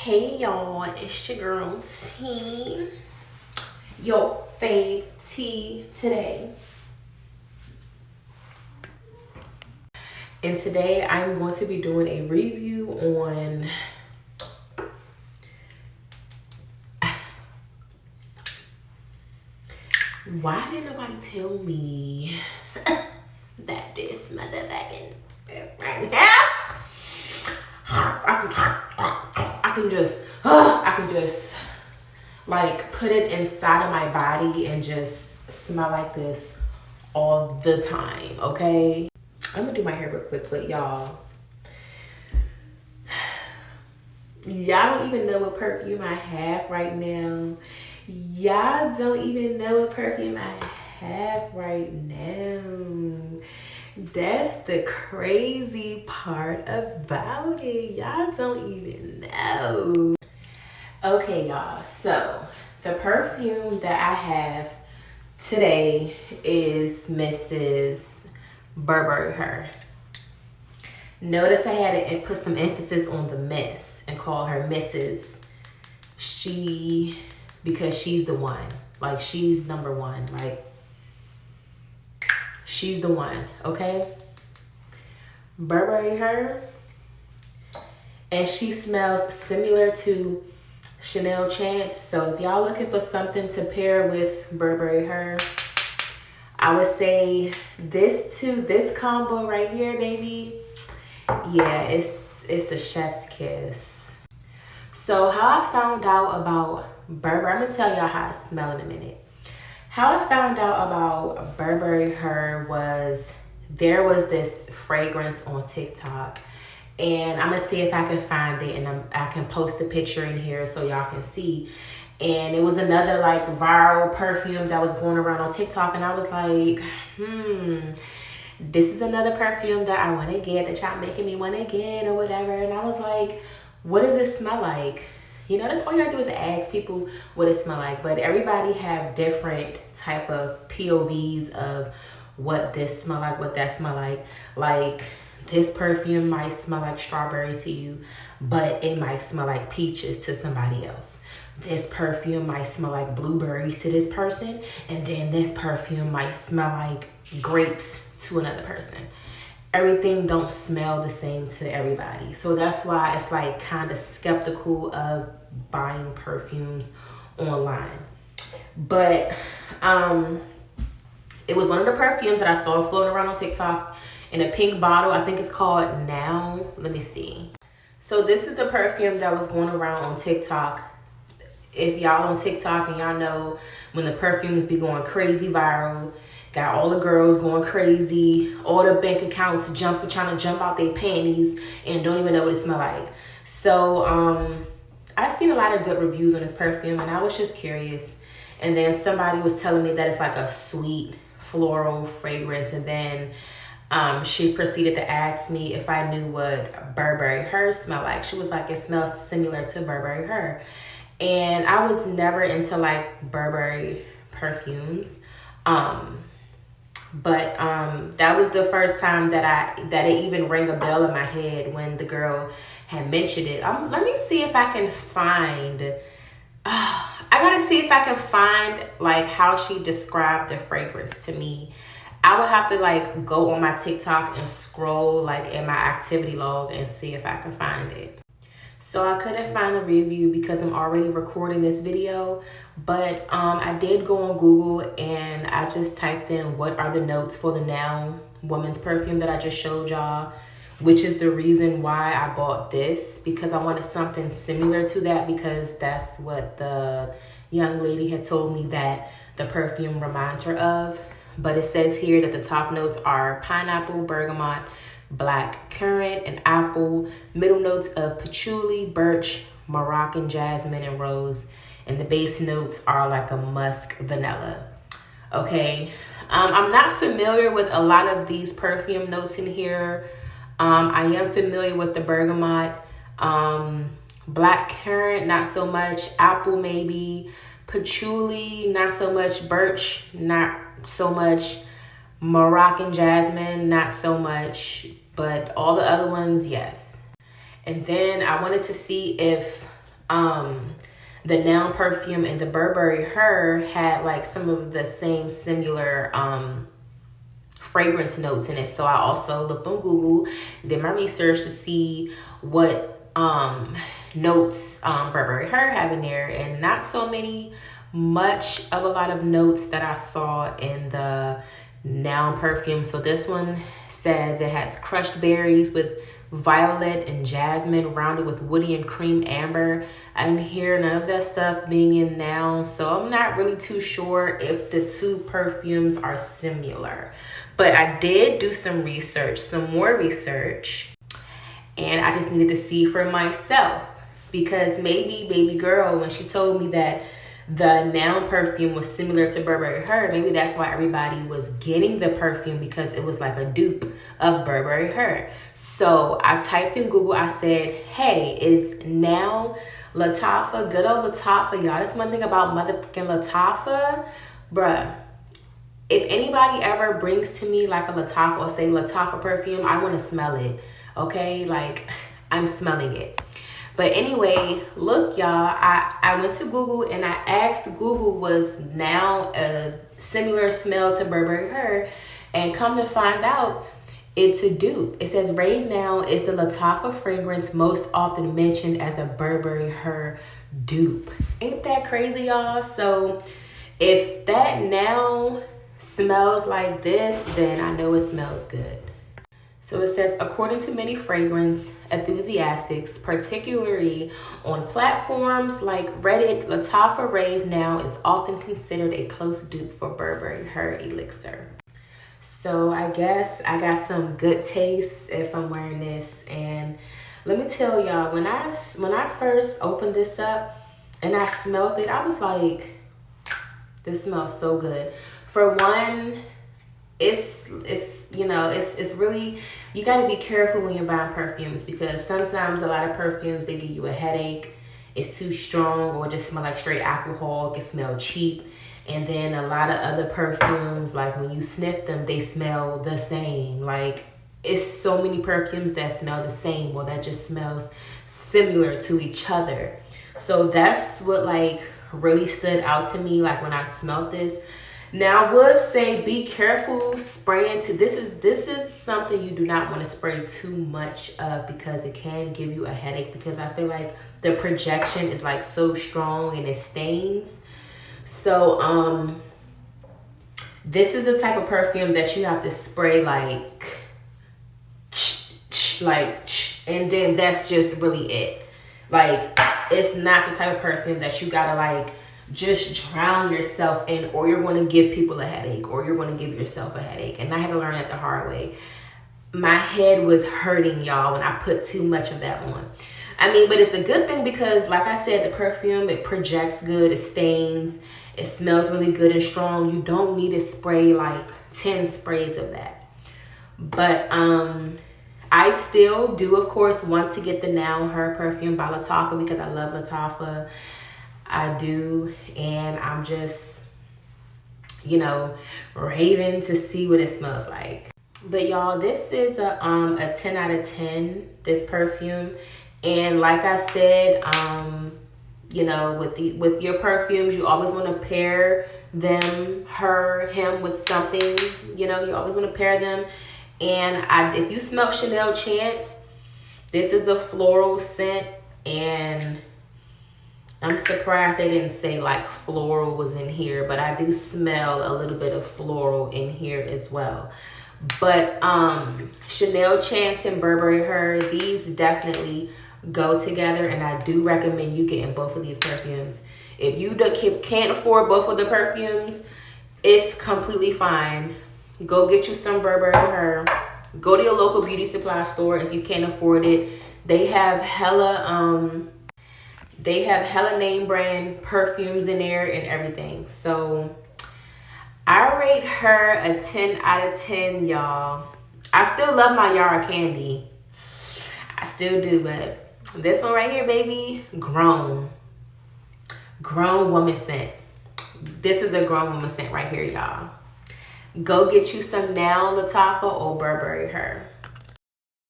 Hey y'all, it's your girl T, your fave T today. And today I'm going to be doing a review on why didn't nobody tell me that this motherfucking right now I can just like put it inside of my body and just smell like this all the time, okay? I'm gonna do my hair real quick, but y'all don't even know what perfume I have right now. Y'all don't even know what perfume I have right now. That's the crazy part about it. Y'all don't even know. Okay, y'all, so the perfume that I have today is Mrs. Burberry Her. Notice I had to put some emphasis on the Miss and call her Mrs. Because she's the one. Like, she's number one. Like, she's the one, okay? Burberry Her. And she smells similar to Chanel Chance. So if y'all looking for something to pair with Burberry Her, I would say this combo right here, baby. Yeah, it's a chef's kiss. So how I found out about Burberry, I'm gonna tell y'all how I smell in a minute. How I found out about Burberry Her was there was this fragrance on TikTok, and I'm gonna see if I can find it, and I can post a picture in here so y'all can see. And it was another like viral perfume that was going around on TikTok, and I was like, this is another perfume that I want to get, that y'all making me want to get or whatever. And I was like, what does it smell like? You know, that's all you gotta do is ask people what it smell like. But everybody have different type of POVs of what this smell like, what that smell like. Like, this perfume might smell like strawberries to you, but it might smell like peaches to somebody else. This perfume might smell like blueberries to this person, and then this perfume might smell like grapes to another person. Everything don't smell the same to everybody. So that's why it's like kind of skeptical of buying perfumes online. But it was one of the perfumes that I saw floating around on TikTok in a pink bottle. I think it's called Now. Let me see. So this is the perfume that was going around on TikTok. If y'all on TikTok and y'all know when the perfumes be going crazy viral, got all the girls going crazy, all the bank accounts trying to jump out their panties and don't even know what it smell like. So I've seen a lot of good reviews on this perfume, and I was just curious. And then somebody was telling me that it's like a sweet floral fragrance, and then she proceeded to ask me if I knew what Burberry Her smelled like. She was like, it smells similar to Burberry Her. And I was never into like Burberry perfumes. But that was the first time that it even rang a bell in my head when the girl had mentioned it. Let me see if I can find, I gotta see if I can find like how she described the fragrance to me. I would have to like go on my TikTok and scroll like in my activity log and see if I can find it. So I couldn't find the review because I'm already recording this video, but I did go on Google and I just typed in what are the notes for the Now woman's perfume that I just showed y'all, which is the reason why I bought this, because I wanted something similar to that, because that's what the young lady had told me that the perfume reminds her of. But it says here that the top notes are pineapple, bergamot, black currant, and apple. Middle notes of patchouli, birch, Moroccan jasmine, and rose. And the base notes are like a musk vanilla. Okay, I'm not familiar with a lot of these perfume notes in here. I am familiar with the bergamot, black currant, not so much, apple maybe, patchouli, not so much, birch, not so much, Moroccan jasmine, not so much, but all the other ones, yes. And then I wanted to see if the Noun perfume and the Burberry Her had like some of the same similar fragrance notes in it. So I also looked on Google, did my research to see what notes Burberry Her have in there, and not so much of a lot of notes that I saw in the Noun perfume. So this one says it has crushed berries with violet and jasmine, rounded with woody and cream amber. I didn't hear none of that stuff being in Noun, so I'm not really too sure if the two perfumes are similar. But I did do some more research, and I just needed to see for myself, because maybe baby girl, when she told me that the Noun perfume was similar to Burberry Her, maybe that's why everybody was getting the perfume, because it was like a dupe of Burberry Her. So I typed in Google, I said, hey, is Noun Lattafa, good old Lattafa, y'all? That's one thing about motherfucking Lattafa, bruh. If anybody ever brings to me like a Lattafa or say Lattafa perfume, I want to smell it, okay? Like, I'm smelling it. But anyway, look, y'all, I went to Google and I asked Google, was Noun a similar smell to Burberry Her? And come to find out, it's a dupe. It says Rave Noun is the Lattafa fragrance most often mentioned as a Burberry Her dupe. Ain't that crazy, y'all? So if that Noun smells like this, then I know it smells good. So it says, according to many fragrance enthusiasts, particularly on platforms like Reddit, Lattafa Rave Noun is often considered a close dupe for Burberry Her elixir. So I guess I got some good taste if I'm wearing this. And let me tell y'all, when I first opened this up and I smelled it, I was like, this smells so good. For one, it's really, you got to be careful when you're buying perfumes, because sometimes a lot of perfumes, they give you a headache. It's too strong, or just smell like straight alcohol. It can smell cheap. And then a lot of other perfumes, like when you sniff them, they smell the same. Like, it's so many perfumes that smell the same, or that just smells similar to each other. So that's what like really stood out to me, like when I smelled this. Now, I would say be careful spraying this is something you do not want to spray too much of, because it can give you a headache, because I feel like the projection is like so strong and it stains. So this is the type of perfume that you have to spray like, and then that's just really it. Like, it's not the type of perfume that you gotta like just drown yourself in, or you're going to give people a headache, or you're going to give yourself a headache. And I had to learn that the hard way. My head was hurting, y'all, when I put too much of that on. I mean, but it's a good thing, because like I said, the perfume, it projects good, it stains, it smells really good and strong. You don't need to spray like 10 sprays of that. But I still do, of course, want to get the Noun Her perfume by Lattafa, because I love Lattafa. I do, and I'm just, raving to see what it smells like. But y'all, this is a 10 out of 10, this perfume. And like I said, with your perfumes, you always want to pair them, him with something. You always want to pair them. And if you smell Chanel Chance, this is a floral scent, and I'm surprised they didn't say like floral was in here, but I do smell a little bit of floral in here as well. But Chanel Chance and Burberry Her, these definitely go together, and I do recommend you getting both of these perfumes. If you can't afford both of the perfumes, it's completely fine. Go get you some Burberry Her. Go to your local beauty supply store if you can't afford it. They have hella name brand perfumes in there and everything. So I rate her a 10 out of 10, y'all. I still love my Yara Candy. I still do, but this one right here, baby, grown woman scent. This is a grown woman scent right here, y'all. Go get you some Noun Lattafa or Burberry Her.